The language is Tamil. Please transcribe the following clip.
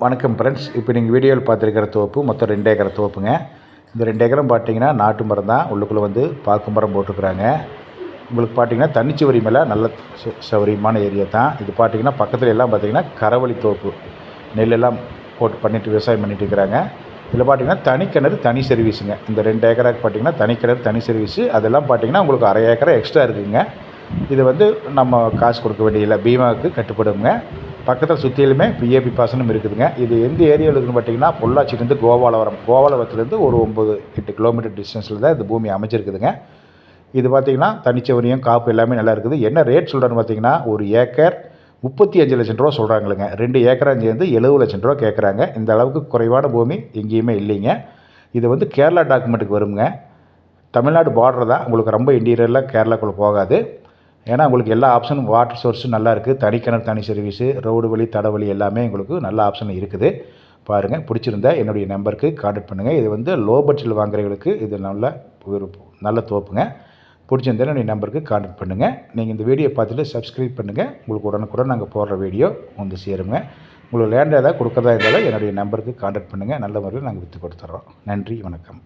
வணக்கம் ஃப்ரெண்ட்ஸ். இப்போ நீங்கள் வீடியோவில் பார்த்துருக்கிற தோப்பு மொத்தம் 2 ஏக்கர் தோப்புங்க. இந்த 2 ஏக்கரும் பார்த்தீங்கன்னா நாட்டு மரம் தான். உள்ளுக்குள்ளே வந்து பாக்கு மரம் போட்டுருக்குறாங்க. உங்களுக்கு பார்த்தீங்கன்னா தண்ணிச்சுவரி மேலே நல்ல சௌகரியமான ஏரியா தான் இது. பார்த்தீங்கன்னா பக்கத்தில் எல்லாம் பார்த்தீங்கன்னா கரவழி தோப்பு, நெல்லெல்லாம் போட்டு பண்ணிட்டு விவசாயம் பண்ணிட்டு இருக்கிறாங்க. இதில் பார்த்தீங்கன்னா தனி கிணறு தனி சர்வீஸுங்க. இந்த 2 ஏக்கராக்கு பார்த்தீங்கன்னா தனி கிணறு தனி சர்வீஸு. அதெல்லாம் பார்த்தீங்கன்னா உங்களுக்கு அரை ஏக்கரை எக்ஸ்ட்ரா இருக்குதுங்க. இது வந்து நம்ம காசு கொடுக்க வேண்டியதில்லை, பீமாவுக்கு கட்டுப்படுங்க. பக்கத்தில் சுற்றிலுமே பிஏபி பாசனம் இருக்குதுங்க. இது எந்த ஏரியாவில் இருக்குதுன்னு பார்த்தீங்கன்னா பொள்ளாச்சிலேருந்து கோவாலவரத்துலேருந்து ஒரு 9-8 கிலோமீட்டர் டிஸ்டன்ஸில் தான் இந்த பூமி அமைச்சிருக்குதுங்க. இது பார்த்திங்கன்னா தனிச்சவரியம் காப்பு எல்லாமே நல்லா இருக்குது. என்ன ரேட் சொல்கிறேன்னு பார்த்தீங்கன்னா ஒரு ஏக்கர் 35 லட்சம் ரூபா சொல்கிறாங்களுங்க. 2 ஏக்கராக சேர்ந்து 70 லட்சம் ரூபா கேட்குறாங்க. இந்த அளவுக்கு குறைவான பூமி எங்கேயுமே இல்லைங்க. இது வந்து கேரளா டாக்குமெண்ட்டுக்கு வருங்க. தமிழ்நாடு பார்டர் தான், உங்களுக்கு ரொம்ப இன்டீரியரில் கேரளாக்குள்ளே போகாது. ஏன்னா உங்களுக்கு எல்லா ஆப்ஷனும் வாட்டர் சோர்ஸும் நல்லா இருக்குது. தனி கிணறு தனி சர்வீஸு, ரோடு வழி தடவழி எல்லாமே உங்களுக்கு நல்ல ஆப்ஷன் இருக்குது. பாருங்கள், பிடிச்சிருந்தா என்னுடைய நம்பருக்கு கான்டாக்ட் பண்ணுங்கள். இது வந்து லோ பட்ஜெட்டில் வாங்குறவங்களுக்கு இது நல்ல தோப்புங்க. பிடிச்சிருந்தா என்னுடைய நம்பருக்கு கான்டாக்ட் பண்ணுங்கள். நீங்கள் இந்த வீடியோ பார்த்துட்டு சப்ஸ்கிரைப் பண்ணுங்கள். உங்களுக்கு உடனுக்குடன் நாங்கள் போடுற வீடியோ வந்து சேருங்க. உங்களுக்கு லேண்ட் ஏதாவது கொடுக்குறதா இருந்தாலும் என்னுடைய நம்பருக்கு கான்டாக்ட் பண்ணுங்கள். நல்ல முறையில் நாங்கள் விற்று கொடுத்துட்றோம். நன்றி, வணக்கம்.